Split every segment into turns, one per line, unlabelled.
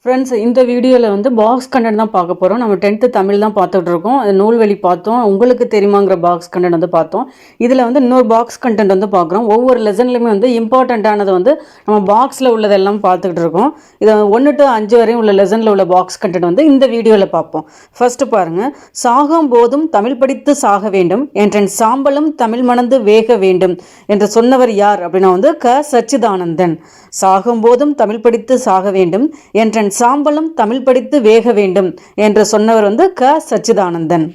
Friends, இந்த வீடியோவில் வந்து பாக்ஸ் கண்டென்ட் தான் பார்க்க போகிறோம். நம்ம 10th தமிழ் தான் பார்த்துட்டு இருக்கோம். அது நூல்வழி பார்த்தோம். உங்களுக்கு தெரியுமாங்கிற பாக்ஸ் கண்டென்ட் வந்து பார்த்தோம். இதில் வந்து இன்னொரு பாக்ஸ் கண்டென்ட் வந்து பார்க்குறோம். ஒவ்வொரு லெசன்லையுமே வந்து இம்பார்ட்டண்ட்டானது வந்து நம்ம பாக்ஸில் உள்ளதெல்லாம் பார்த்துக்கிட்டு இருக்கோம். இதை 1 to 5 வரையும் உள்ள லெசனில் உள்ள பாக்ஸ் கண்டென்ட் வந்து இந்த வீடியோவில் பார்ப்போம். ஃபர்ஸ்ட் பாருங்கள். சாகும் போதும் தமிழ் படித்து சாக வேண்டும் என்றன் சாம்பலும் தமிழ் மணந்து வேக வேண்டும் என்று சொன்னவர் யார் அப்படின்னா வந்து சச்சிதானந்தன். சாகும் போதும் தமிழ் படித்து சாக வேண்டும் என்றன் சாம்பலும் தமிழ் படித்து வேக வேண்டும் என்று சொன்னவர் வந்து சச்சிதானந்தன்.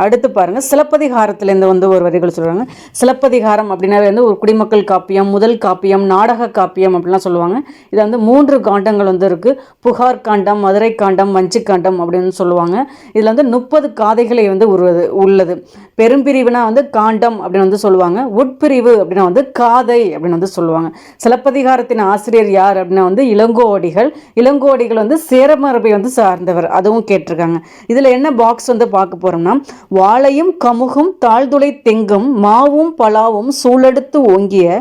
அடுத்து பாருங்க, சிலப்பதிகாரத்திலேருந்து வந்து ஒரு வரிகள் சொல்கிறாங்க. சிலப்பதிகாரம் அப்படின்னாவே வந்து ஒரு குடிமக்கள் காப்பியம், முதல் காப்பியம், நாடக காப்பியம் அப்படின்லாம் சொல்லுவாங்க. இதில் வந்து 3 காண்டங்கள் வந்து இருக்குது. புகார் காண்டம், மதுரை காண்டம், வஞ்சி காண்டம் அப்படின்னு சொல்லுவாங்க. இதில் வந்து 30 காதைகளை வந்து உள்ளது. பெரும்பிரிவுனா வந்து காண்டம் அப்படின்னு வந்து சொல்லுவாங்க. உட்பிரிவு அப்படின்னா வந்து காதை அப்படின்னு வந்து சொல்லுவாங்க. சிலப்பதிகாரத்தின் ஆசிரியர் யார் அப்படின்னா வந்து இளங்கோவடிகள். இளங்கோவடிகள் வந்து சேரமரபை வந்து சார்ந்தவர், அதுவும் கேட்டிருக்காங்க. இதில் என்ன பாக்ஸ் வந்து பார்க்க போகிறோம்னா, வாழையும் கமுகும் தாழ்துளை தெங்கும் மாவும் பலாவும் சூழெடுத்து ஓங்கிய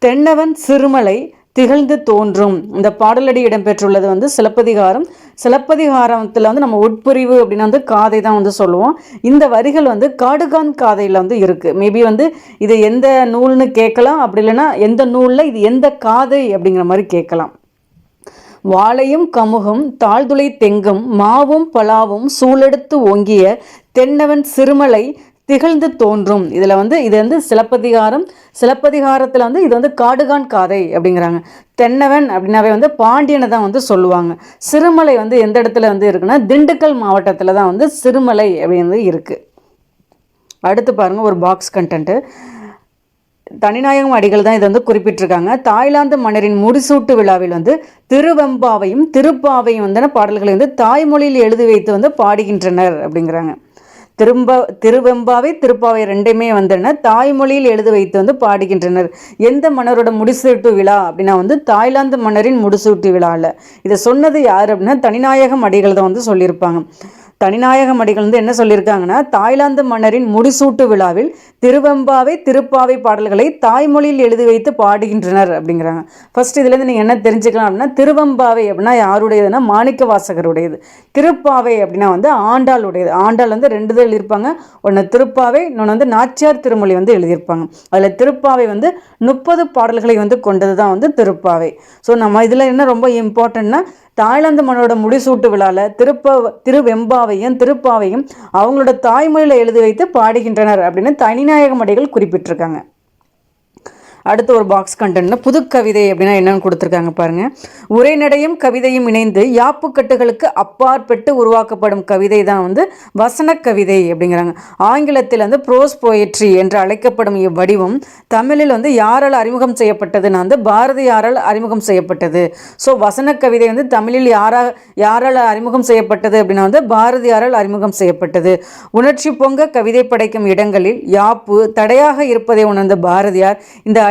தென்னவன் சிறுமலை திகழ்ந்து தோன்றும். இந்த பாடலடி இடம்பெற்றுள்ளது வந்து சிலப்பதிகாரம். சிலப்பதிகாரத்தில் வந்து நம்ம உட்பிரிவு அப்படின்னா வந்து காதை தான் வந்து சொல்லுவோம். இந்த வரிகள் வந்து காடுகான் காதையில் வந்து இருக்குது. மேபி வந்து இது எந்த நூல்னு கேட்கலாம், அப்படி இல்லைன்னா எந்த நூலில் இது எந்த காதை அப்படிங்கிற மாதிரி கேட்கலாம். வாழையும் கமுகும் தாழ்துளை தெங்கும் மாவும் பலாவும் சூழெடுத்து ஓங்கிய தென்னவன் சிறுமலை திகழ்ந்து தோன்றும். இதில் வந்து இது வந்து சிலப்பதிகாரம். சிலப்பதிகாரத்தில் வந்து இது வந்து காடுகான் காதை அப்படிங்கிறாங்க. தென்னவன் அப்படின்னாவே வந்து பாண்டியனை தான் வந்து சொல்லுவாங்க. சிறுமலை வந்து எந்த இடத்துல வந்து இருக்குன்னா திண்டுக்கல் மாவட்டத்தில் தான் வந்து சிறுமலை அப்படின்னு இருக்குது. அடுத்து பாருங்கள், ஒரு பாக்ஸ் கண்டென்ட்டு. தனிநாயகம் அடிகள் தான் இதை வந்து குறிப்பிட்டிருக்காங்க. தாய்லாந்து மன்னரின் முடிசூட்டு விழாவில் வந்து திருவெம்பாவையும் திருப்பாவையும் வந்து பாடல்களை வந்து தாய்மொழியில் எழுதி வைத்து வந்து பாடுகின்றனர் அப்படிங்கிறாங்க. திருவெம்பாவை திருப்பாவை ரெண்டுமே வந்து தாய்மொழியில் எழுதி வைத்து வந்து பாடுகின்றனர். எந்த மன்னரோட முடிசூட்டு விழா அப்படின்னா வந்து தாய்லாந்து மன்னரின் முடிசூட்டு விழாவில். இதை சொன்னது யார் அப்படின்னா தனிநாயகம் அடிகள் தான் வந்து சொல்லியிருப்பாங்க. தனிநாயகம் அடிகள் வந்து என்ன சொல்லியிருக்காங்கன்னா, தாய்லாந்து மன்னரின் முடிசூட்டு விழாவில் திருவெம்பாவை திருப்பாவை பாடல்களை தாய்மொழியில் எழுதி வைத்து பாடுகின்றனர் அப்படிங்கிறாங்க. ஃபர்ஸ்ட் இதுலேருந்து நீங்கள் என்ன தெரிஞ்சுக்கலாம் அப்படின்னா, திருவெம்பாவை அப்படின்னா யாருடையதுன்னா மாணிக்க வாசகருடையது. திருப்பாவை அப்படின்னா வந்து ஆண்டாளுடையது. ஆண்டாள் வந்து 2 எழுதியிருப்பாங்க. ஒன்று திருப்பாவை, இன்னொன்று வந்து நாச்சியார் திருமொழி வந்து எழுதியிருப்பாங்க. அதில் திருப்பாவை வந்து 30 பாடல்களை வந்து கொண்டது தான் வந்து திருப்பாவை. ஸோ நம்ம இதில் என்ன ரொம்ப இம்பார்ட்டன்ட்னா, தாய்லாந்து மன்னரோட முடிசூட்டு விழாவில் திருவெம்பாவையும் திருப்பாவையும் அவங்களோட தாய்மொழியில் எழுதி வைத்து பாடுகின்றனர் அப்படின்னு தனிநாயகம் அடிகள் குறிப்பிட்டிருக்காங்க. அடுத்து ஒரு பாக்ஸ் கண்டென்ட்னா புதுக்கவிதை அப்படின்னா என்னன்னு கொடுத்துருக்காங்க பாருங்கள். உரைநடையும் கவிதையும் இணைந்து யாப்புக்கட்டுகளுக்கு அப்பாற்பட்டு உருவாக்கப்படும் கவிதை தான் வந்து வசன கவிதை அப்படிங்கிறாங்க. ஆங்கிலத்தில் வந்து ப்ரோஸ் போயட்ரி என்று அழைக்கப்படும் இவ்வடிவம் தமிழில் வந்து யாரால் அறிமுகம் செய்யப்பட்டதுன்னா வந்து பாரதியாரால் அறிமுகம் செய்யப்பட்டது. ஸோ வசன கவிதை வந்து தமிழில் யாரால் அறிமுகம் செய்யப்பட்டது அப்படின்னா வந்து பாரதியாரால் அறிமுகம் செய்யப்பட்டது. உணர்ச்சி பொங்க கவிதை படைக்கும் இடங்களில் யாப்பு தடையாக இருப்பதை உணர்ந்த பாரதியார்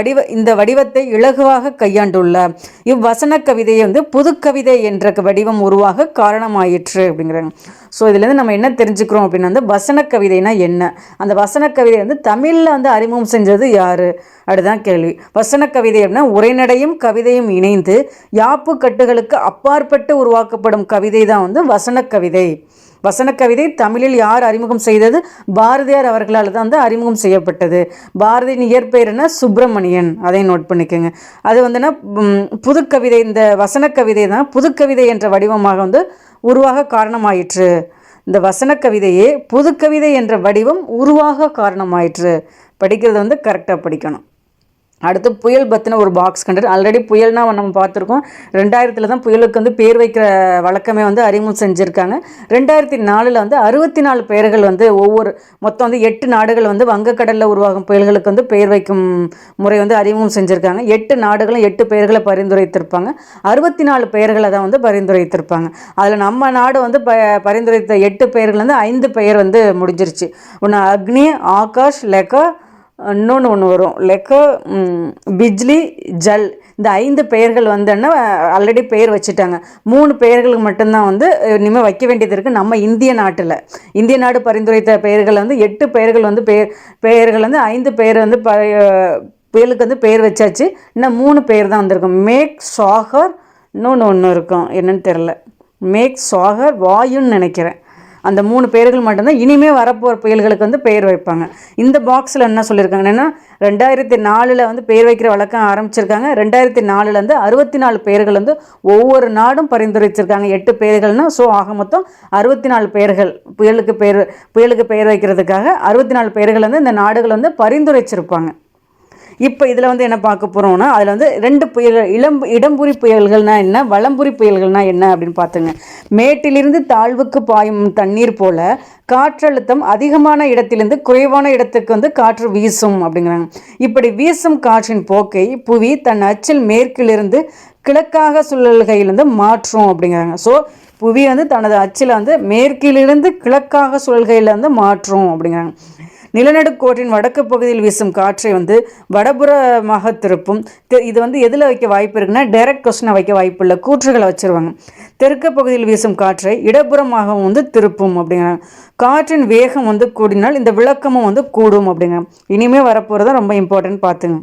இந்த வடிவத்தை இலகுவாக கையாண்டுள்ளார். இவ்வசன கவிதையை வந்து புதுக்கவிதை என்ற வடிவம் உருவாக காரணமாயிற்று அப்படிங்கிறாங்க. ஸோ இதுலேருந்து நம்ம என்ன தெரிஞ்சுக்கிறோம் அப்படின்னா வந்து வசன கவிதைனா என்ன, அந்த வசன கவிதை வந்து தமிழில் வந்து அறிமுகம் செஞ்சது யார் அப்படிதான் கேள்வி. வசன கவிதை அப்படின்னா உரைநடையும் கவிதையும் இணைந்து யாப்பு கட்டுகளுக்கு அப்பாற்பட்டு உருவாக்கப்படும் கவிதை தான் வந்து வசன கவிதை. வசன கவிதை தமிழில் யார் அறிமுகம் செய்தது? பாரதியார் அவர்களால் தான் வந்து அறிமுகம் செய்யப்பட்டது. பாரதியின் இயற்பெயர் என்ன? சுப்பிரமணியன். அதை நோட் பண்ணிக்கோங்க. அது வந்துன்னா புதுக்கவிதை, இந்த வசன கவிதை தான் புதுக்கவிதை என்ற வடிவமாக வந்து உருவாக காரணமாயிற்று. இந்த வசன கவிதையே புதுக்கவிதை என்ற வடிவம் உருவாக காரணமாயிற்று. படிக்கிறது வந்து கரெக்டாக படிக்கணும். அடுத்து புயல் பற்றின ஒரு பாக்ஸ் கண்டென்ட். ஆல்ரெடி புயல்னா நம்ம பார்த்துருக்கோம். 2000 தான் புயலுக்கு வந்து பேர் வைக்கிற வழக்கமே வந்து அறிமுகம் செஞ்சுருக்காங்க. 2004 வந்து 64 பெயர்கள் வந்து மொத்தம் வந்து 8 நாடுகள் வந்து வங்கக்கடலில் உருவாகும் புயல்களுக்கு வந்து பெயர் வைக்கும் முறை வந்து அறிமுகம் செஞ்சுருக்காங்க. 8 நாடுகளும் 8 பெயர்களை பரிந்துரைத்திருப்பாங்க. 64 பெயர்களை தான் வந்து பரிந்துரைத்திருப்பாங்க. அதில் நம்ம நாடு வந்து பரிந்துரைத்த 8 பெயர்கள் வந்து 5 பெயர் வந்து முடிஞ்சிருச்சு. ஒன்று அக்னி, ஆகாஷ், லெக்கா, இன்னொன்று வரும் லெக்கோ, பிஜ்லி, ஜல். இந்த 5 பெயர்கள் வந்துன்னா ஆல்ரெடி பெயர் வச்சுட்டாங்க. 3 பெயர்களுக்கு மட்டும்தான் வந்து இனிமேல் வைக்க வேண்டியது இருக்குது. நம்ம இந்திய நாடு பரிந்துரைத்த பெயர்கள் வந்து 8 பெயர்கள் வந்து பெயர்கள் வந்து 5 பெயர் வந்து புயலுக்கு வந்து பெயர் வச்சாச்சு. இன்னும் 3 பெயர் தான் வந்திருக்கும். மேக், சாகர், இன்னொன்று ஒன்று இருக்கும், என்னன்னு தெரில, மேக் சாகர் வாயுன்னு நினைக்கிறேன். அந்த 3 பெயர்கள் மட்டும்தான் இனிமேல் வரப்போகிற புயல்களுக்கு வந்து பெயர் வைப்பாங்க. இந்த பாக்ஸில் என்ன சொல்லியிருக்காங்க, என்னென்னா 2004 வந்து பெயர் வைக்கிற வழக்கம் ஆரம்பிச்சிருக்காங்க. 2004 64 பெயர்கள் வந்து ஒவ்வொரு நாடும் பரிந்துரைச்சிருக்காங்க. 8 பெயர்கள்னால் ஸோ ஆக மொத்தம் 64 பெயர்கள் புயலுக்கு பெயர் வைக்கிறதுக்காக 64 பெயர்கள் வந்து இந்த நாடுகள் வந்து பரிந்துரைச்சிருப்பாங்க. இப்போ இதில் வந்து என்ன பார்க்க போகிறோம்னா, அதில் வந்து 2 புயல்கள், இடம்புரி புயல்கள்னால் என்ன, வலம்புரி புயல்கள்னால் என்ன அப்படின்னு பார்த்துங்க. மேட்டிலிருந்து தாழ்வுக்கு பாயும் தண்ணீர் போல காற்றழுத்தம் அதிகமான இடத்திலிருந்து குறைவான இடத்துக்கு வந்து காற்று வீசும் அப்படிங்கிறாங்க. இப்படி வீசும் காற்றின் போக்கை புவி தன் அச்சில் மேற்கிலிருந்து கிழக்காக சுழல்கையிலிருந்து மாற்றும் அப்படிங்கிறாங்க. ஸோ புவி வந்து தனது அச்சில் வந்து மேற்கிலிருந்து கிழக்காக சுழல்கையில் வந்து மாற்றும் அப்படிங்கிறாங்க. நிலநடுக்கோட்டின் வடக்கு பகுதியில் வீசும் காற்றை வந்து வடபுறமாக திருப்பும். இது வந்து எதில் வைக்க வாய்ப்பு இருக்குன்னா, டைரக்ட் கொஸ்டினை வைக்க வாய்ப்பு இல்லை, கூற்றுகளை வச்சுருவாங்க. தெற்கு பகுதியில் வீசும் காற்றை இடப்புறமாக வந்து திருப்பும் அப்படிங்கிறாங்க. காற்றின் வேகம் வந்து கூடினால் இந்த விளக்கமும் வந்து கூடும் அப்படிங்கிறாங்க. இனிமேல் வரப்போகிறத ரொம்ப இம்பார்ட்டன்ட் பார்த்துங்க.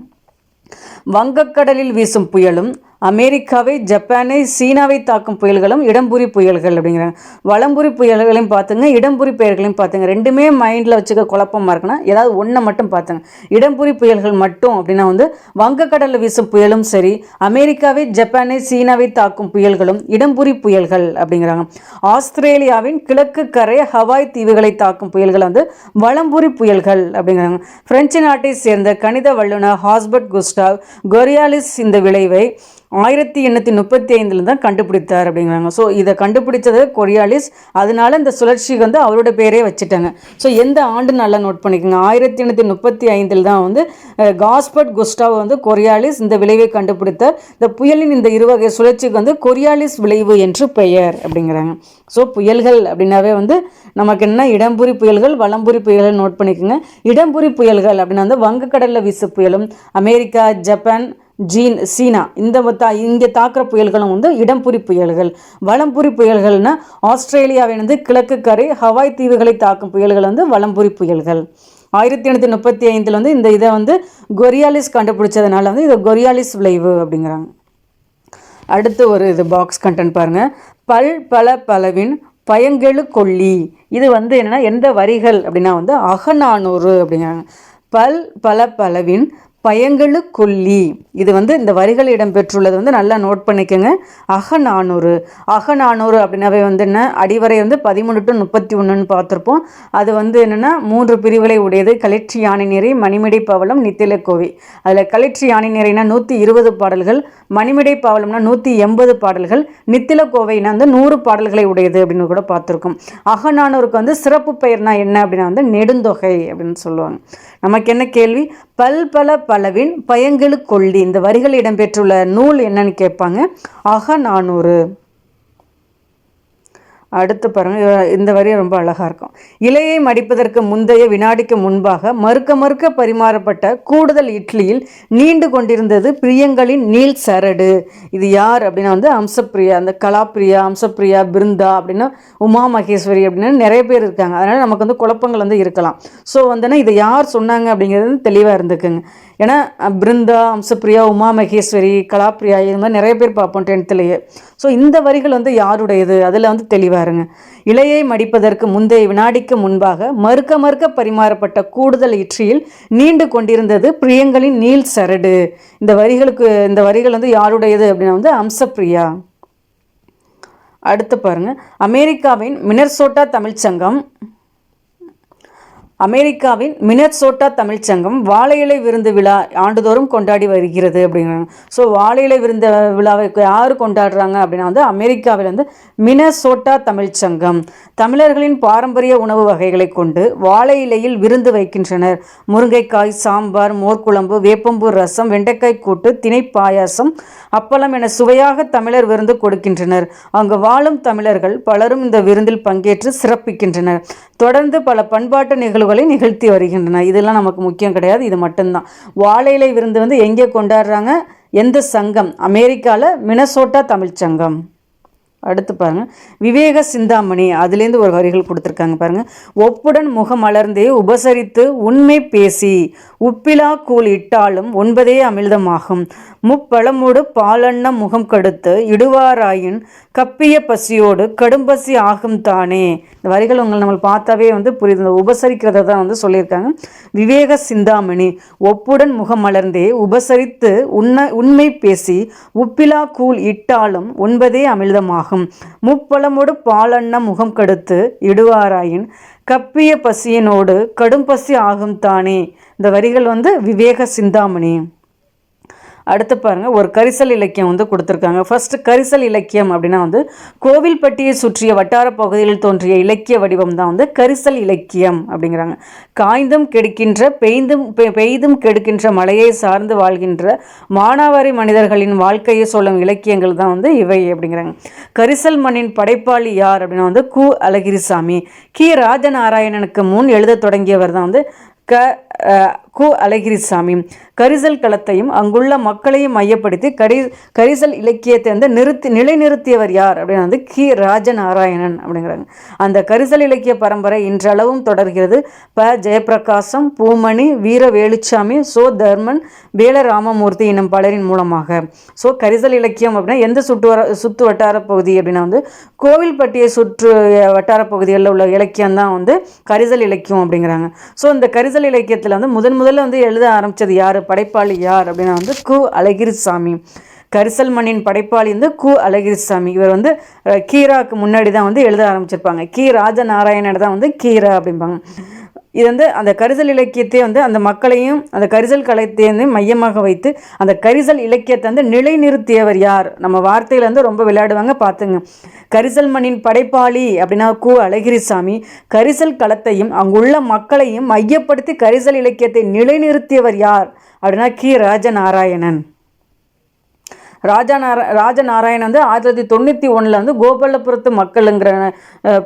வங்கக்கடலில் வீசும் புயலும் அமெரிக்காவை, ஜப்பானை, சீனாவை தாக்கும் புயல்களும் இடம்புரி புயல்கள் அப்படிங்கிறாங்க. வலம்புரி புயல்களையும் பார்த்துங்க, இடம்புரி பெயர்களையும் பார்த்துங்க. ரெண்டுமே மைண்டில் வச்சுக்க குழப்பமாக இருக்குன்னா ஏதாவது ஒன்றை மட்டும் பார்த்துங்க. இடம்புரி புயல்கள் மட்டும் அப்படின்னா வந்து வங்கக்கடலில் வீசும் புயலும் சரி, அமெரிக்காவை, ஜப்பானை, சீனாவை தாக்கும் புயல்களும் இடம்புரி புயல்கள் அப்படிங்கிறாங்க. ஆஸ்திரேலியாவின் கிழக்கு கரை ஹவாய் தீவுகளை தாக்கும் புயல்கள் வந்து வலம்புரி புயல்கள் அப்படிங்கிறாங்க. பிரெஞ்சு நாட்டை சேர்ந்த கணித வல்லுநர் ஹாஸ்பர்ட் குஸ்டாவ் கொரியாலிஸ் இந்த விளைவை 1835 தான் கண்டுபிடித்தார் அப்படிங்கிறாங்க. ஸோ இதை கண்டுபிடிச்சது கொரியாலிஸ், அதனால இந்த சுழற்சிக்கு வந்து அவரோட பேரே வச்சுட்டாங்க. ஸோ எந்த ஆண்டு நல்லா நோட் பண்ணிக்கோங்க, 1835 தான் வந்து காஸ்பர்ட் குஸ்டாவ் வந்து கொரியாலிஸ் இந்த விளைவை கண்டுபிடித்தார். இந்த புயலின் இந்த இருவகை சுழற்சிக்கு வந்து கொரியாலிஸ் விளைவு என்று பெயர் அப்படிங்கிறாங்க. ஸோ புயல்கள் அப்படின்னாவே வந்து நமக்கு என்ன, இடம்புரி புயல்கள், வலம்புரி புயல்கள் நோட் பண்ணிக்கோங்க. இடம்புரி புயல்கள் அப்படின்னா வந்து வங்கக்கடலில் வீசு புயலும், அமெரிக்கா, ஜப்பான், சீனா இங்கே தாக்குற புயல்களும் வந்து இடம்புரி புயல்கள். வலம்புரி புயல்கள்னா ஆஸ்திரேலியாவின் வந்து கிழக்கு கரை ஹவாய் தீவுகளை தாக்கும் புயல்கள் வந்து வலம்புரி புயல்கள். 1835 வந்து இந்த இதை வந்து கொரியாலிஸ் கண்டுபிடிச்சதுனால வந்து இது கொரியாலிஸ் விளைவு அப்படிங்கிறாங்க. அடுத்து ஒரு இது பாக்ஸ் கண்டென்ட் பாருங்கள். பலவின் பயங்கெழு கொல்லி. இது வந்து என்னென்னா எந்த வரிகள் அப்படின்னா வந்து அகநானூறு அப்படிங்கிறாங்க. பலவின் பயங்கெழு கொல்லி, இது வந்து இந்த வரிகள் இடம்பெற்றுள்ளது வந்து நல்லா நோட் பண்ணிக்கோங்க. அகநானூறு அப்படின்னாவே வந்து என்ன, அடிவரை வந்து 13 to 31 பார்த்துருப்போம். அது வந்து என்னென்னா 3 பிரிவுகளை உடையது. களிற்று யானை நிறை, மணிமிடை பவளம், நித்தில கோவை. அதில் களிற்று யானை நிறைனா 120 பாடல்கள், மணிமிடை பவளம்னா 180 பாடல்கள், நித்தில கோவைனா வந்து 100 பாடல்களை உடையது அப்படின்னு கூட பார்த்துருக்கோம். அகநானூருக்கு வந்து சிறப்பு பெயர்னா என்ன அப்படின்னா வந்து நெடுந்தொகை அப்படின்னு சொல்லுவாங்க. நமக்கு என்ன கேள்வி, பலவின் பயங்கெழு கொல்லி, இந்த வரிகள் இடம்பெற்றுள்ள நூல் என்னன்னு கேட்பாங்க, அகநானூறு. அடுத்து பாருங்க, இந்த வரி ரொம்ப அழகாக இருக்கும். இலையை மடிப்பதற்கு முந்தைய வினாடிக்கு முன்பாக மறுக்க பரிமாறப்பட்ட கூடுதல் இட்லியில் நீண்டு கொண்டிருந்தது பிரியங்களின் நீள் சரடு. இது யார் அப்படின்னா வந்து அம்சப்பிரியா, அந்த கலாப்பிரியா, அம்சப்பிரியா, பிருந்தா அப்படின்னா உமா மகேஸ்வரி அப்படின்னு நிறைய பேர் இருக்காங்க. அதனால் நமக்கு வந்து குழப்பங்கள் வந்து இருக்கலாம். ஸோ வந்துன்னா இதை யார் சொன்னாங்க அப்படிங்கிறது தெளிவாக இருந்துக்குங்க. ஏன்னா பிருந்தா, அம்சப்பிரியா, உமா மகேஸ்வரி, கலாப்பிரியா, இது மாதிரி நிறைய பேர் பார்ப்போம் 10th. ஸோ இந்த வரிகள் வந்து யாருடையது அதில் வந்து தெளிவாக இருங்க. இலையை மடிப்பதற்கு முந்தைய வினாடிக்கு முன்பாக மறுக்க பரிமாறப்பட்ட கூடுதல் இட்லியில் நீண்டு கொண்டிருந்தது பிரியங்களின் நீள் சரடு. இந்த வரிகள் வந்து யாருடையது அப்படின்னா வந்து அம்சப்பிரியா. அடுத்து பாருங்க, அமெரிக்காவின் மினர்சோட்டா தமிழ்ச்சங்கம் வாழை இலை விருந்து விழா ஆண்டுதோறும் கொண்டாடி வருகிறது அப்படிங்கிறாங்க. ஸோ வாழை இலை விருந்து விழாவை யார் கொண்டாடுறாங்க அப்படின்னா வந்து அமெரிக்காவில் வந்து மினர்சோட்டா தமிழ்ச்சங்கம் தமிழர்களின் பாரம்பரிய உணவு வகைகளை கொண்டு வாழை இலையில் விருந்து வைக்கின்றனர். முருங்கைக்காய், சாம்பார், மோர்க்குழம்பு, வேப்பம்பூ ரசம், வெண்டைக்காய் கூட்டு, திணை பாயாசம், அப்பளம் என சுவையாக தமிழர் விருந்து கொடுக்கின்றனர். அங்கு வாழும் தமிழர்கள் பலரும் இந்த விருந்தில் பங்கேற்று சிறப்பிக்கின்றனர். தொடர்ந்து பல பண்பாட்டு நிகழ்வுகளை நிகழ்த்தி வருகின்றன. இதெல்லாம் நமக்கு முக்கியம் கிடையாது, இது மட்டும்தான். வாழை இலை விருந்து வந்து எங்கே கொண்டாடுறாங்க, எந்த சங்கம், அமெரிக்காவில் மினசோட்டா தமிழ்ச்சங்கம். அடுத்து பாருங்கள், விவேக சிந்தாமணி, அதுலேருந்து ஒரு வரிகள் கொடுத்துருக்காங்க பாருங்கள். ஒப்புடன் முகமலர்ந்தே உபசரித்து உண்மை பேசி உப்பிலா கூழ் இட்டாலும் ஒன்பதே அமிழ்தமாகும். முப்பழமோடு பாலன்ன முகம் கடுத்து இடுவாராயின் கப்பிய பசியோடு கடும்பசி ஆகும் தானே. இந்த வரிகள் நம்ம பார்த்தாவே புரியுது. இந்த உபசரிக்கிறத தான் சொல்லியிருக்காங்க. விவேக சிந்தாமணி, ஒப்புடன் முகமலர்ந்தே உபசரித்து உண்மை பேசி உப்பிலா கூழ் இட்டாலும் ஒன்பதே அமிழ்தமாகும். முப்பழமோடு பாலன்ன முகம் கடுத்து இடுவாராயின் கப்பிய பசியினோடு கடும் பசி ஆகும் தானே. இந்த வரிகள் விவேக சிந்தாமணி. அடுத்து பாருங்கள், ஒரு கரிசல் இலக்கியம் கொடுத்துருக்காங்க. ஃபர்ஸ்ட் கரிசல் இலக்கியம் அப்படின்னா கோவில்பட்டியை சுற்றிய வட்டார பகுதியில் தோன்றிய இலக்கிய வடிவம் தான் கரிசல் இலக்கியம் அப்படிங்கிறாங்க. காய்ந்தும் கெடுக்கின்ற பெய்தும் கெடுக்கின்ற மழையை சார்ந்து வாழ்கின்ற மானாவாரி மனிதர்களின் வாழ்க்கையை சொல்லும் இலக்கியங்கள் தான் இவை அப்படிங்கிறாங்க. கரிசல் மண்ணின் படைப்பாளி யார் அப்படின்னா கு. அழகிரிசாமி. கி. ராஜநாராயணனுக்கு முன் எழுத தொடங்கியவர் தான் கு. அழகிரிசாமி. கரிசல் களத்தையும் அங்குள்ள மக்களையும் மையப்படுத்தி கரிசல் இலக்கியத்தை நிலைநிறுத்தியவர் யார் அப்படின்னா கி. ராஜநாராயணன் அப்படிங்கிறாங்க. அந்த கரிசல் இலக்கிய பரம்பரை இன்றளவும் தொடர்கிறது. ப. ஜெயப்பிரகாசம், பூமணி, வீர வேலுச்சாமி, சோ. தர்மன், வேல ராமமூர்த்தி என்னும் பலரின் மூலமாக. ஸோ கரிசல் இலக்கியம் அப்படின்னா எந்த சுற்று வட்டார பகுதி அப்படின்னா கோவில்பட்டியை சுற்று வட்டார பகுதிகளில் உள்ள இலக்கியம் தான் கரிசல் இலக்கியம் அப்படிங்கிறாங்க. ஸோ இந்த கரிசல் இலக்கியத்தில் முதல்ல எழுத ஆரம்பித்தது யார், படைப்பாளி யார் அப்படின்னா கு. அழகிரிசாமி. கரிசல் மண்ணின் படைப்பாளி கு. அழகிரிசாமி. இவர் கீராக்கு முன்னாடி தான் எழுத ஆரம்பிச்சிருப்பாங்க. கி. ராஜநாராயணன் தான் கீரா அப்படிம்பாங்க. இது அந்த கரிசல் இலக்கியத்தை அந்த மக்களையும் அந்த கரிசல் கலைத்தையும் மையமாக வைத்து அந்த கரிசல் இலக்கியத்தை நிலைநிறுத்தியவர் யார். நம்ம வார்த்தையில் ரொம்ப விளையாடுவாங்க, பார்த்துங்க. கரிசல் மண்ணின் படைப்பாளி அப்படின்னா கு. அழகிரிசாமி. கரிசல் களத்தையும் அங்குள்ள மக்களையும் மையப்படுத்தி கரிசல் இலக்கியத்தை நிலைநிறுத்தியவர் யார் அப்படின்னா கி. ராஜநாராயணன். ராஜநாராயணன் 1991 கோபாலபுரத்து மக்களுங்கிற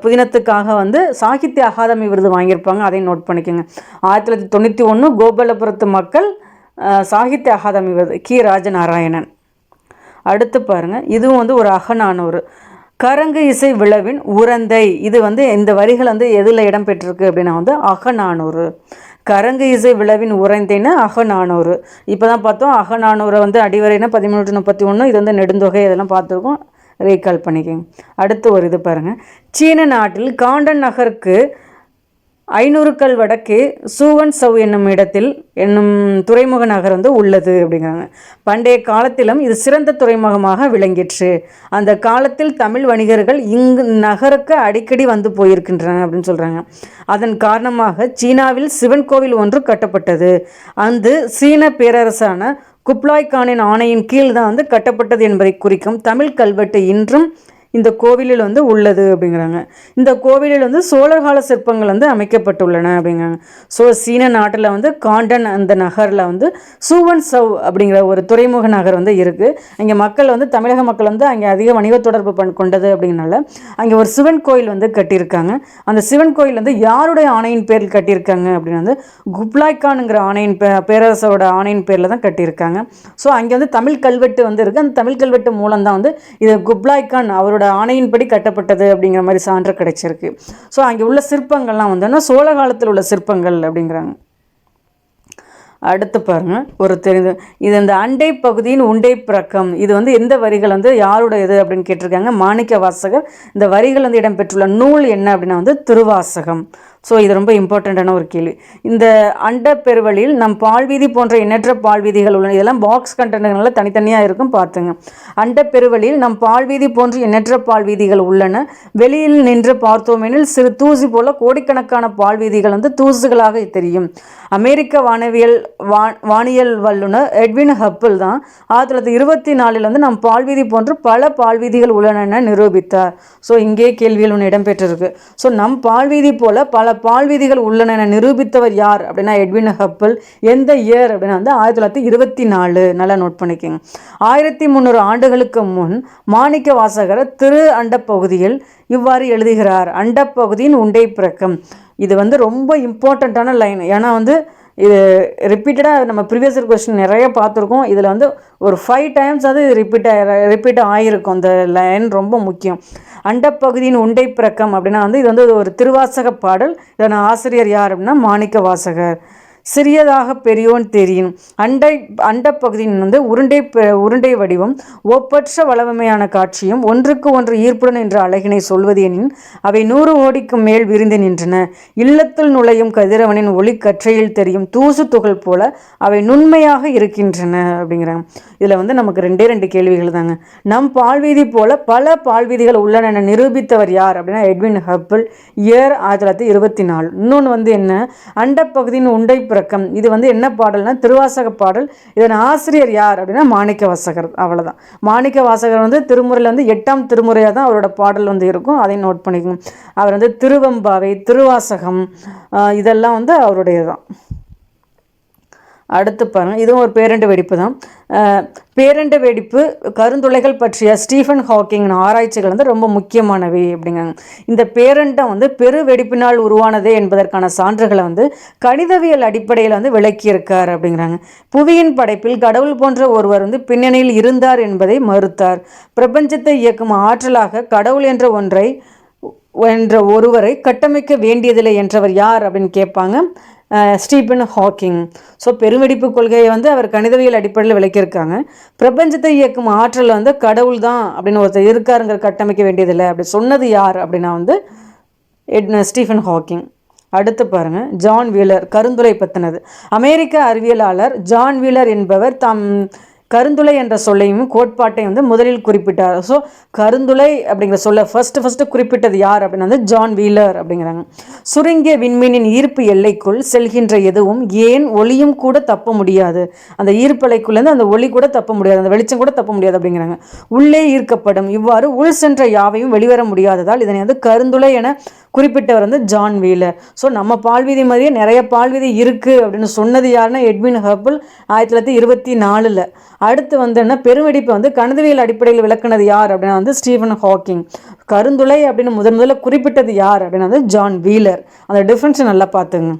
புதினத்துக்காக சாகித்ய அகாதமி விருது வாங்கியிருப்பாங்க. அதையும் நோட் பண்ணிக்கோங்க. 1991 கோபாலபுரத்து மக்கள் சாகித்ய அகாதமி விருது கி. ராஜநாராயணன். அடுத்து பாருங்கள், இதுவும் ஒரு அகநானூறு. கரங்கு இசை விழவின் உரந்தை. இது இந்த வரிகள் எதில் இடம்பெற்றிருக்கு அப்படின்னா அகநானூறு. கரங்கு இசை விழவின் உரைந்தேன்னு அகநானூறு. இப்போ தான் பார்த்தோம். அகநானூரை அடிவரைனா 1331. இது நெடுந்தொகை, இதெல்லாம் பார்த்துருக்கோம், ரீகால் பண்ணிக்கோங்க. அடுத்து ஒரு இது பாருங்கள். சீன நாட்டில் காண்டன் நகருக்கு 500 கல் வடக்கே சூவன் சவ் என்னும் துறைமுக நகர் உள்ளது அப்படிங்கிறாங்க. பண்டைய காலத்திலும் இது சிறந்த துறைமுகமாக விளங்கிற்று. அந்த காலத்தில் தமிழ் வணிகர்கள் இங்கு நகருக்கு அடிக்கடி போயிருக்கின்றன அப்படின்னு சொல்கிறாங்க. அதன் காரணமாக சீனாவில் சிவன் கோவில் ஒன்று கட்டப்பட்டது. அந்த சீன பேரரசான குப்லாய் கானின் ஆணையின் கீழ் தான் கட்டப்பட்டது என்பதை குறிக்கும் தமிழ் கல்வெட்டு இன்றும் இந்த கோவிலில் உள்ளது அப்படிங்கிறாங்க. இந்த கோவிலில் சோழர்கால சிற்பங்கள் அமைக்கப்பட்டுள்ளன அப்படிங்கிறாங்க. ஸோ சீன நாட்டில் காண்டன் அந்த நகரில் சூவன் சவ் அப்படிங்கிற ஒரு துறைமுக நகர் இருக்குது. அங்கே மக்கள் தமிழக மக்கள் அங்கே அதிக வணிக தொடர்பு கொண்டது அப்படிங்கிறனால அங்கே ஒரு சிவன் கோயில் கட்டியிருக்காங்க. அந்த சிவன் கோயில் யாருடைய ஆணையின் பேரில் கட்டியிருக்காங்க அப்படின்னா குப்லாய்கானுங்கிற ஆணையின் பேரரசோட ஆணையின் பேரில் தான் கட்டியிருக்காங்க. ஸோ அங்கே தமிழ் கல்வெட்டு இருக்குது. அந்த தமிழ் கல்வெட்டு மூலம் தான் இது குப்லாய்கான் அவரோட ஆணையின்படி கட்டப்பட்டது அப்படிங்கிற மாதிரி சான்று கிடைச்சிருக்கு. ஸோ அங்கே உள்ள சிற்பங்கள்லாம் சோழ காலத்தில் உள்ள சிற்பங்கள் அப்படிங்கிறாங்க. அடுத்து பாருங்கள், ஒரு தெரிந்து இது இந்த அண்டை பகுதியின் உண்டை பிறக்கம். இது எந்த வரிகள் யாருடைய இது அப்படின்னு கேட்டிருக்காங்க. மாணிக்க வாசகர். இந்த வரிகள் இடம்பெற்றுள்ள நூல் என்ன அப்படின்னா திருவாசகம். ஸோ இது ரொம்ப இம்பார்ட்டண்ட்டான ஒரு கேள்வி. இந்த அண்ட பெருவழியில் நம் பால்வீதி போன்ற எண்ணற்ற பால்வீதிகள் உள்ளன. இதெல்லாம் பாக்ஸ் கண்டெய்னர்னால தனித்தனியாக இருக்கும், பார்த்துங்க. அண்ட பெருவழியில் நம் பால்வீதி போன்ற எண்ணற்ற பால்வீதிகள் உள்ளன. வெளியில் நின்று பார்த்தோமெனில் சிறு தூசி போல கோடிக்கணக்கான பால்வீதிகள் தூசுகளாக தெரியும். அமெரிக்க வானியல் வல்லுநர் எட்வின் ஹப்பிள் தான் 1924 நம் பால்வீதி போன்று பல பால்வீதிகள் உள்ளன என நிரூபித்தார். ஸோ இங்கே கேள்வியில் ஒன்று இடம்பெற்றிருக்கு. ஸோ நம் பால்வீதி போல பல பால்வீதிகள் உள்ளன என நிரூபித்தவர் யார் அப்படின்னா எட்வின் ஹப்பிள். எந்த இயர் அப்படின்னா 1924. நல்லா நோட் பண்ணிக்கோங்க. 1300 ஆண்டுகளுக்கு முன் மாணிக்க வாசகர் திரு அண்ட பகுதியில் இவ்வாறு எழுதுகிறார். அண்டப்பகுதியின் உண்டை பிறக்கம். இது ரொம்ப இம்பார்ட்டண்ட்டான லைன். ஏன்னா இது ரிப்பீட்டடாக நம்ம ப்ரீவியஸ் கொஸ்டின் நிறைய பார்த்துருக்கோம். இதில் வந்து ஒரு 5 டைம்ஸ் அது ரிப்பீட் ஆகிருக்கும். அந்த லைன் ரொம்ப முக்கியம். அண்டப்பகுதியின் உண்டை பிறக்கம் அப்படின்னா வந்து இது வந்து ஒரு திருவாசக பாடல். இதன் ஆசிரியர் யார் அப்படின்னா மாணிக்க வாசகர். சிறியதாக பெரியோன் தெரியும். அண்டப்பகுதியின் வந்து உருண்டை வடிவம், ஒப்பற்ற வளமையான காட்சியும், ஒன்றுக்கு ஒன்று ஈர்ப்புடன் என்ற அழகினை சொல்வது எனின் அவை 100 கோடிக்கு மேல் விரிந்து நின்றன. இல்லத்துள் நுழையும் கதிரவனின் ஒளி கற்றையில் தெரியும் தூசு துகள் போல அவை நுண்மையாக இருக்கின்றன அப்படிங்கிறாங்க. இதில் வந்து நமக்கு 2 கேள்விகள் தாங்க. நம் பால்வீதி போல பல பால்வீதிகள் உள்ளன என நிரூபித்தவர் யார் அப்படின்னா எட்வின் ஹப்பிள், இயர் 1924. இன்னொன்று வந்து என்ன, அண்டப்பகுதியின் உண்டை பிறக்கம், இது வந்து என்ன பாடல்னா திருவாசக பாடல். இதன் ஆசிரியர் யார் அப்படின்னா மாணிக்க வாசகர். அவ்வளோதான். மாணிக்க வாசகர் வந்து திருமுறையில் வந்து 8ஆம் திருமுறையாக தான் அவரோட பாடல் வந்து இருக்கும். அதை நோட் பண்ணிக்கணும். அவர் வந்து திருவெம்பாவை, திருவாசகம் இதெல்லாம் வந்து அவருடைய தான். அடுத்து பாருங்கள், இதுவும் ஒரு பேரண்ட வெடிப்பு தான். பேரண்ட வெடிப்பு கருந்துளைகள் பற்றிய ஸ்டீஃபன் ஹாக்கிங் ஆராய்ச்சிகள் வந்து ரொம்ப முக்கியமானவை அப்படிங்கிறாங்க. இந்த பேரண்டம் வந்து பெரு வெடிப்பினால் உருவானதே என்பதற்கான சான்றுகளை வந்து கணிதவியல் அடிப்படையில் வந்து விளக்கியிருக்கார் அப்படிங்கிறாங்க. புவியின் படைப்பில் கடவுள் போன்ற ஒருவர் வந்து பின்னணியில் இருந்தார் என்பதை மறுத்தார். பிரபஞ்சத்தை இயக்கும் ஆற்றலாக கடவுள் என்ற ஒருவரை கட்டமைக்க வேண்டியதில்லை என்றவர் யார் அப்படின்னு கேட்பாங்க. Stephen Hawking. ஸோ பெருவெடிப்பு கொள்கையை வந்து அவர் கணிதவியல் அடிப்படையில் விளக்கியிருக்காங்க. பிரபஞ்சத்தை இயக்கும் ஆற்றல் வந்து கடவுள் தான் அப்படின்னு ஒருத்தர் இருக்காருங்கிற கட்டமைக்க வேண்டியதில்லை அப்படி சொன்னது யார் அப்படின்னா வந்து ஸ்டீஃபன் ஹாக்கிங். அடுத்து பாருங்கள், ஜான் வீலர். கருந்துளை பற்றினது. அமெரிக்க அறிவியலாளர் ஜான் வீலர் என்பவர் தாம் கருந்துளை என்ற சொல்லையும் கோட்பாட்டையும் வந்து முதலில் குறிப்பிட்டார். ஸோ கருந்துளை அப்படிங்கிற சொல்ல ஃபஸ்ட்டு குறிப்பிட்டது யார் அப்படின்னா வந்து ஜான் வீலர் அப்படிங்கிறாங்க. சுருங்கிய விண்மீனின் ஈர்ப்பு எல்லைக்குள் செல்கின்ற எதுவும் ஏன் ஒளியும் கூட தப்ப முடியாது. அந்த ஈர்ப்பலைக்குள்ளேருந்து அந்த ஒளி கூட தப்ப முடியாது, அந்த வெளிச்சம் கூட தப்ப முடியாது அப்படிங்கிறாங்க. உள்ளே ஈர்க்கப்படும். இவ்வாறு உள் சென்ற யாவையும் வெளிவர முடியாததால் இதனை வந்து கருந்துளை என குறிப்பிட்டவர் வந்து ஜான் வீலர். ஸோ நம்ம பால்வீதி மாதிரியே நிறைய பால்வீதி இருக்குது அப்படின்னு சொன்னது யாருன்னா எட்வின் ஹப்பிள் 1924. அடுத்து வந்து என்ன, பெருவெடிப்பை வந்து கணிதவியல் அடிப்படையில் விளக்குனது யார் அப்படின்னா வந்து ஸ்டீஃபன் ஹாக்கிங். கருந்துளை அப்படின்னு முதல்ல குறிப்பிட்டது யார் அப்படின்னா வந்து ஜான் வீலர். அந்த டிஃப்ரென்ஸை நல்லா பார்த்துங்க.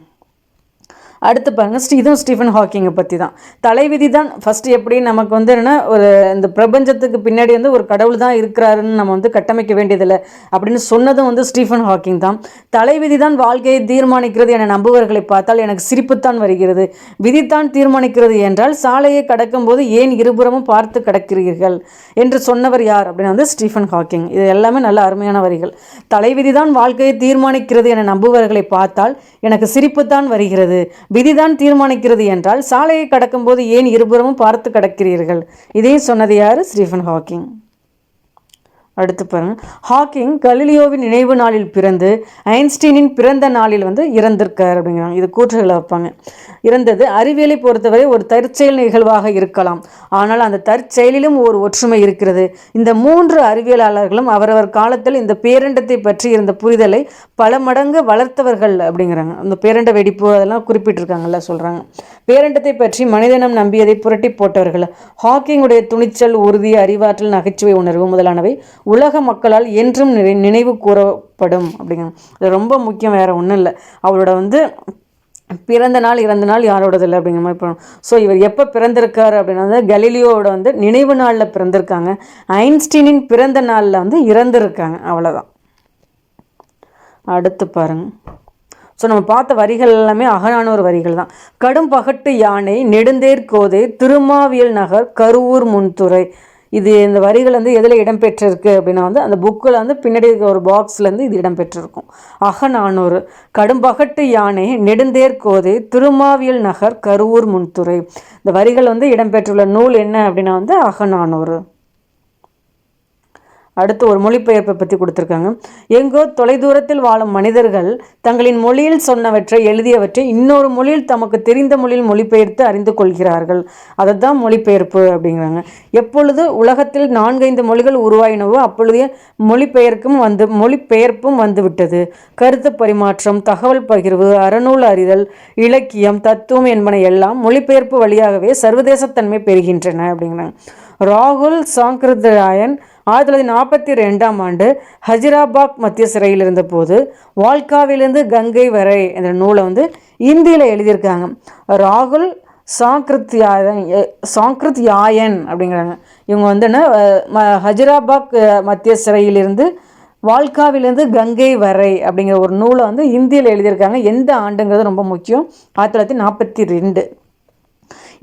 அடுத்து பாருங்கள், இதுவும் ஸ்டீஃபன் ஹாக்கிங்கை பற்றி தான். தலைவிதி தான் ஃபஸ்ட்டு எப்படி நமக்கு வந்து என்னென்னா ஒரு இந்த பிரபஞ்சத்துக்கு பின்னாடி வந்து ஒரு கடவுள் தான் இருக்கிறாருன்னு நம்ம வந்து கட்டமைக்க வேண்டியதில்லை அப்படின்னு சொன்னதும் வந்து ஸ்டீஃபன் ஹாக்கிங் தான். தலைவிதி தான் வாழ்க்கையை தீர்மானிக்கிறது என நம்புவர்களை பார்த்தால் எனக்கு சிரிப்புத்தான் வருகிறது. விதித்தான் தீர்மானிக்கிறது என்றால் சாலையை கடக்கும்போது ஏன் இருபுறமும் பார்த்து கடக்கிறீர்கள் என்று சொன்னவர் யார் அப்படின்னா வந்து ஸ்டீஃபன் ஹாக்கிங். இது எல்லாமே நல்ல அருமையான வரிகள். தலைவிதி தான் வாழ்க்கையை தீர்மானிக்கிறது என நம்புவர்களை பார்த்தால் எனக்கு சிரிப்புத்தான் வருகிறது. விதிதான் தீர்மானிக்கிறது என்றால் சாலையை கடக்கும்போது ஏன் இருபுறமும் பார்த்து கடக்கிறீர்கள். இதையும் சொன்னது யார்? Stephen Hawking. அடுத்து பாருங்க, ஹாக்கிங் கலிலியோவின் நினைவு நாளில் பிறந்து ஐன்ஸ்டீனின் பிறந்த நாளில் வந்து இறந்திருக்கார் அப்படிங்கிறாங்க. இது கூற்றுகளை வைப்பாங்க. இறந்தது அறிவியலை பொறுத்தவரை ஒரு தற்செயல் நிகழ்வாக இருக்கலாம். ஆனால் அந்த தற்செயலிலும் ஒரு ஒற்றுமை இருக்கிறது. இந்த 3 அறிவியலாளர்களும் அவரவர் காலத்தில் இந்த பேரண்டத்தை பற்றி இருந்த புரிதலை பல மடங்கு வளர்த்தவர்கள் அப்படிங்கிறாங்க. அந்த பேரண்ட வெடிப்பு அதெல்லாம் குறிப்பிட்டிருக்காங்கல்ல சொல்கிறாங்க. பேரண்டத்தை பற்றி மனிதனம் நம்பியதை புரட்டி போட்டவர்கள். ஹாக்கிங்குடைய துணிச்சல், உறுதி, அறிவாற்றல், நகைச்சுவை உணர்வு முதலானவை உலக மக்களால் என்றும் நினைவு கூறப்படும் அப்படிங்கிறாங்க. இது ரொம்ப முக்கியம், வேறு ஒன்றும் இல்லை. அவரோட வந்து பிறந்த நாள் இறந்த நாள் யாரோடது இல்லை அப்படிங்கிற மாதிரி போகணும். ஸோ இவர் எப்போ பிறந்திருக்காரு அப்படின்னா கலீலியோவோட வந்து நினைவு நாளில் பிறந்திருக்காங்க. ஐன்ஸ்டீனின் பிறந்த நாளில் வந்து இறந்துருக்காங்க. அவ்வளோதான். அடுத்து பாருங்கள். ஸோ நம்ம பார்த்த வரிகள் எல்லாமே அகநானூறு வரிகள் தான். கடும் பகட்டு யானை, நெடுந்தேர் கோதை, திருமாவியல் நகர், கருவூர் முன்துறை. இது இந்த வரிகள் வந்து எதில் இடம்பெற்றிருக்கு அப்படின்னா வந்து அந்த புக்கில் வந்து பின்னாடி இருக்க ஒரு பாக்ஸ்லேருந்து இது இடம்பெற்றிருக்கும். அகநானூறு. கடும்பகட்டு யானை, நெடுந்தேர் கோதை, திருமாவியல் நகர், கருவூர் முன்துறை. இந்த வரிகள் வந்து இடம்பெற்றுள்ள நூல் என்ன அப்படின்னா வந்து அகநானூறு. அடுத்து ஒரு மொழிபெயர்ப்பை பற்றி கொடுத்துருக்காங்க. எங்கோ தொலைதூரத்தில் வாழும் மனிதர்கள் தங்களின் மொழியில் சொன்னவற்றை எழுதியவற்றை இன்னொரு மொழியில் தமக்கு தெரிந்த மொழியில் மொழிபெயர்த்து அறிந்து கொள்கிறார்கள். அதை தான் மொழிபெயர்ப்பு அப்படிங்கிறாங்க. எப்பொழுது உலகத்தில் 4-5 மொழிகள் உருவாயினவோ அப்பொழுதே மொழிபெயர்ப்பும் வந்துவிட்டது. கருத்து பரிமாற்றம், தகவல் பகிர்வு, அறநூல் அறிதல், இலக்கியம், தத்துவம் என்பன எல்லாம் மொழிபெயர்ப்பு வழியாகவே சர்வதேசத்தன்மை பெறுகின்றன அப்படிங்கிறாங்க. ராகுல் சாங்கிருதராயன் 1942ஆம் ஆண்டு ஹஜிராபாக் மத்திய சிறையில் இருந்தபோது வால்காவிலிருந்து கங்கை வரை என்ற நூலை வந்து இந்தியில் எழுதியிருக்காங்க. ராகுல் சாங்கிருத் யாயன் அப்படிங்கிறாங்க. இவங்க வந்து என்ன ஹஜிராபாக் மத்திய சிறையிலிருந்து வால்காவிலிருந்து கங்கை வரை அப்படிங்கிற ஒரு நூலை வந்து இந்தியில் எழுதியிருக்காங்க. எந்த ஆண்டுங்கிறது ரொம்ப முக்கியம், 1942.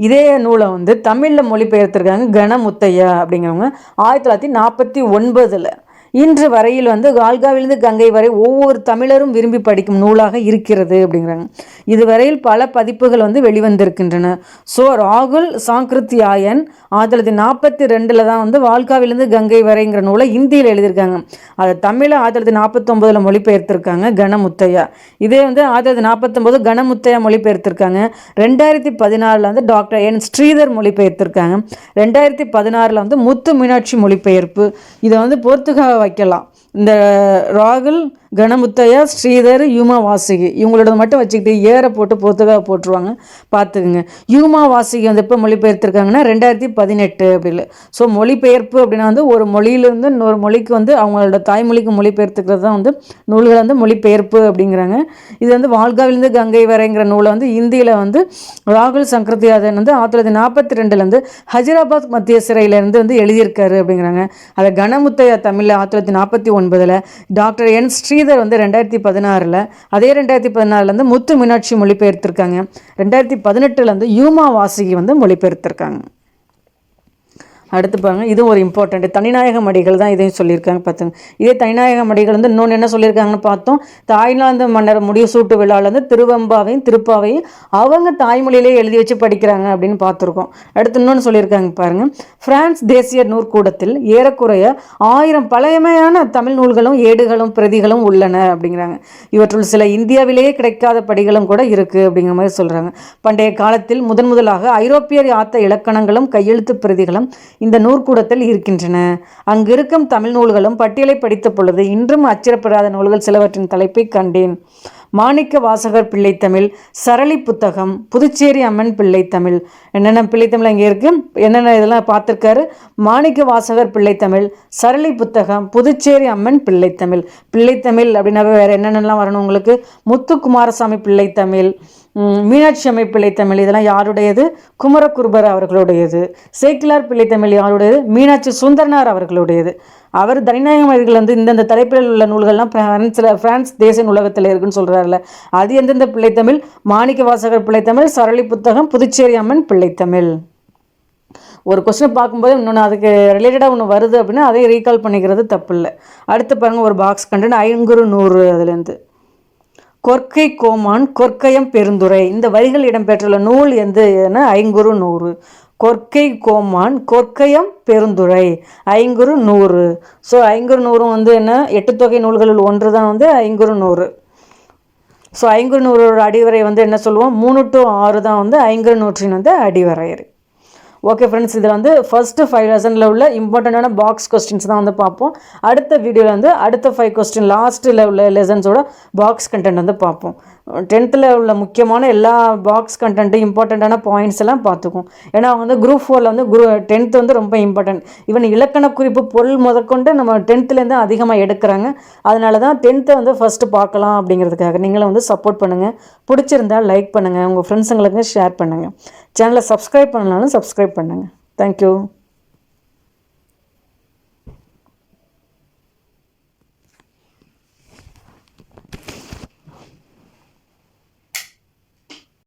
இதே நூலை வந்து தமிழில் மொழிபெயர்த்திருக்காங்க கணமுத்தையா அப்படிங்கிறவங்க 1949. இன்று வரையில் வந்து வால்காவிலிருந்து கங்கை வரை ஒவ்வொரு தமிழரும் விரும்பி படிக்கும் நூலாக இருக்கிறது அப்படிங்கிறாங்க. இதுவரையில் பல பதிப்புகள் வந்து வெளிவந்திருக்கின்றன. ஸோ ராகுல் சாங்கிருத் யாயன் 1942 தான் வந்து வால்காவிலிருந்து கங்கை வரைங்கிற நூலை இந்தியில் எழுதியிருக்காங்க. அதை தமிழை 1949 மொழிபெயர்த்திருக்காங்க கணமுத்தையா. இதே வந்து 1949 கணமுத்தையா மொழிபெயர்த்திருக்காங்க. 2014 வந்து டாக்டர் என் ஸ்ரீதர் மொழிபெயர்த்திருக்காங்க. 2016 வந்து முத்து மீனாட்சி மொழிபெயர்ப்பு. இதை வந்து பொறுத்துக்க வைக்கலாம். இந்த ராகுல் கணமுத்தையா ஸ்ரீதர் யூமா வாசுகி இவங்களோட மட்டும் வச்சுக்கிட்டு ஏற போட்டு பொறுத்துக்காக போட்டுருவாங்க, பார்த்துக்குங்க. யூமா வாசுகி வந்து எப்போ மொழிபெயர்த்திருக்காங்கன்னா 2018 அப்படி இல்லை. ஸோ மொழிபெயர்ப்பு அப்படின்னா வந்து ஒரு மொழியிலேருந்து இன்னொரு மொழிக்கு வந்து அவங்களோட தாய்மொழிக்கு மொழிபெயர்த்துக்கிறது தான் வந்து நூல்களை வந்து மொழிபெயர்ப்பு அப்படிங்கிறாங்க. இது வந்து வால்காவிலிருந்து கங்கை வரைங்கிற நூலை வந்து இந்தியில் வந்து ராகுல் சங்கரத்தியாதன் வந்து 1942 ஹஜிராபாத் மத்திய சிறையிலேருந்து வந்து எழுதியிருக்காரு அப்படிங்கிறாங்க. அதை கணமுத்தையா தமிழில் 1949, டாக்டர் என் ஸ்ரீதர் வந்து 2016, அதே 2016 முத்து மீனாட்சி மொழிபெயர்த்திருக்காங்க. 2018 யூமா வாசுகி வந்து மொழிபெயர்த்திருக்காங்க. அடுத்து பாருங்க, இது ஒரு இம்பார்ட்டண்ட் தனிநாயக மடிகள் தான் இதையும் சொல்லியிருக்காங்க பார்த்துங்க. இதே தனிநாயக மடிகள் வந்து இன்னொன்று என்ன சொல்லியிருக்காங்கன்னு பார்த்தோம். தாய்லாந்து மன்னர் முடிசூட்டு விழாவில் வந்து திருவெம்பாவையும் திருப்பாவையும் அவங்க தாய்மொழியிலே எழுதி வச்சு படிக்கிறாங்க அப்படின்னு பார்த்துருக்கோம். அடுத்து இன்னொன்று சொல்லியிருக்காங்க பாருங்கள். பிரான்ஸ் தேசிய நூற்கூடத்தில் ஏறக்குறைய 1000 பழமையான தமிழ் நூல்களும் ஏடுகளும் பிரதிகளும் உள்ளன அப்படிங்கிறாங்க. இவற்றுள் சில இந்தியாவிலேயே கிடைக்காத படிகளும் கூட இருக்குது அப்படிங்கிற மாதிரி சொல்கிறாங்க. பண்டைய காலத்தில் முதலாக ஐரோப்பியர் யாத்த இலக்கணங்களும் கையெழுத்து பிரதிகளும் இந்த நூற்கூடத்தில் இருக்கின்றன. அங்கிருக்கும் தமிழ் நூல்களும் பட்டியலை படித்த பொழுது இன்றும் அச்சிடப்படாத நூல்கள் சிலவற்றின் தலைப்பை கண்டேன். மாணிக்க வாசகர் பிள்ளைத்தமிழ், சரளி புத்தகம், புதுச்சேரி அம்மன் பிள்ளைத்தமிழ். என்னென்ன பிள்ளைத்தமிழ் அங்கே இருக்கு, என்னென்ன இதெல்லாம் பார்த்துருக்காரு. மாணிக்க வாசகர் பிள்ளைத்தமிழ், சரளி புத்தகம், புதுச்சேரி அம்மன் பிள்ளைத்தமிழ். பிள்ளைத்தமிழ் அப்படின்னாவே வேறு என்னென்னலாம் வரணும் உங்களுக்கு? முத்துக்குமாரசாமி பிள்ளைத்தமிழ், மீனாட்சி அம்மை பிள்ளைத்தமிழ், இதெல்லாம் யாருடையது? குமரகுருபர் அவர்களுடையது. சேக்கிலார் பிள்ளைத்தமிழ் யாருடையது? மீனாட்சி சுந்தரனார் அவர்களுடையது. அவர் தனிநாயகம் அவர்கள் வந்து இந்தந்த தலைப்பில் உள்ள நூல்கள்லாம் பிரான்ஸ் தேச நூலகத்தில் இருக்குன்னு சொல்கிறாருல, அது எந்தெந்த பிள்ளைத்தமிழ்? மாணிக்க வாசகர் பிள்ளைத்தமிழ், சரளி புத்தகம், புதுச்சேரி அம்மன் பிள்ளைத்தமிழ். ஒரு கொஸ்டின் பார்க்கும்போது இன்னொன்று அதுக்கு ரிலேட்டடாக ஒன்று வருது அப்படின்னா அதையும் ரீகால் பண்ணிக்கிறது தப்பு இல்லை. அடுத்து பாருங்கள், ஒரு பாக்ஸ் கண்டென்ட் 500 அதுலேருந்து. கொற்கை கோமான் கொற்கையம் பெருந்துரை. இந்த வரிகள் இடம்பெற்றுள்ள நூல் எது? 500. கொற்கை கோமான் கொற்கையம் பெருந்துரை 500. ஸோ 500 வந்து என்ன, 8 தொகை நூல்களில் ஒன்று தான் வந்து 500. ஸோ 500 அடிவரை வந்து என்ன சொல்லுவோம்? 3 to 6 தான் வந்து 500 வந்து அடிவரை. ஓகே ஃப்ரெண்ட்ஸ், இதில் வந்து ஃபஸ்ட்டு 5 லெசனில் உள்ள இம்பார்ட்டண்ட்டான பாக்ஸ் கொஸ்டின்ஸ் தான் வந்து பார்ப்போம். அடுத்த வீடியோவில் வந்து அடுத்த 5 கொஸ்டின் லாஸ்ட்டில் உள்ள லெசன்ஸோட பாக்ஸ் கண்டென்ட் வந்து பார்ப்போம். 10th உள்ள முக்கியமான எல்லா பாக்ஸ் கண்டென்ட்டு இம்பார்ட்டண்ட்டான பாயிண்ட்ஸ் எல்லாம் பார்த்துக்கும். ஏன்னா வந்து குரூப் 4 வந்து 10th வந்து ரொம்ப இம்பார்ட்டன்ட். ஈவன் இலக்கண குறிப்பு பொருள் முதற்கொண்டு நம்ம 10th அதிகமாக எடுக்கிறாங்க. அதனால தான் 10th வந்து ஃபஸ்ட்டு பார்க்கலாம் அப்படிங்கிறதுக்காக. நீங்களும் வந்து சப்போர்ட் பண்ணுங்கள். பிடிச்சிருந்தால் லைக் பண்ணுங்கள், உங்கள் ஃப்ரெண்ட்ஸுங்களுக்கு ஷேர் பண்ணுங்கள். சேனலை சப்ஸ்கிரைப் பண்ணலாலும் சப்ஸ்கிரைப் பண்ணுங்கள். தேங்க்யூ.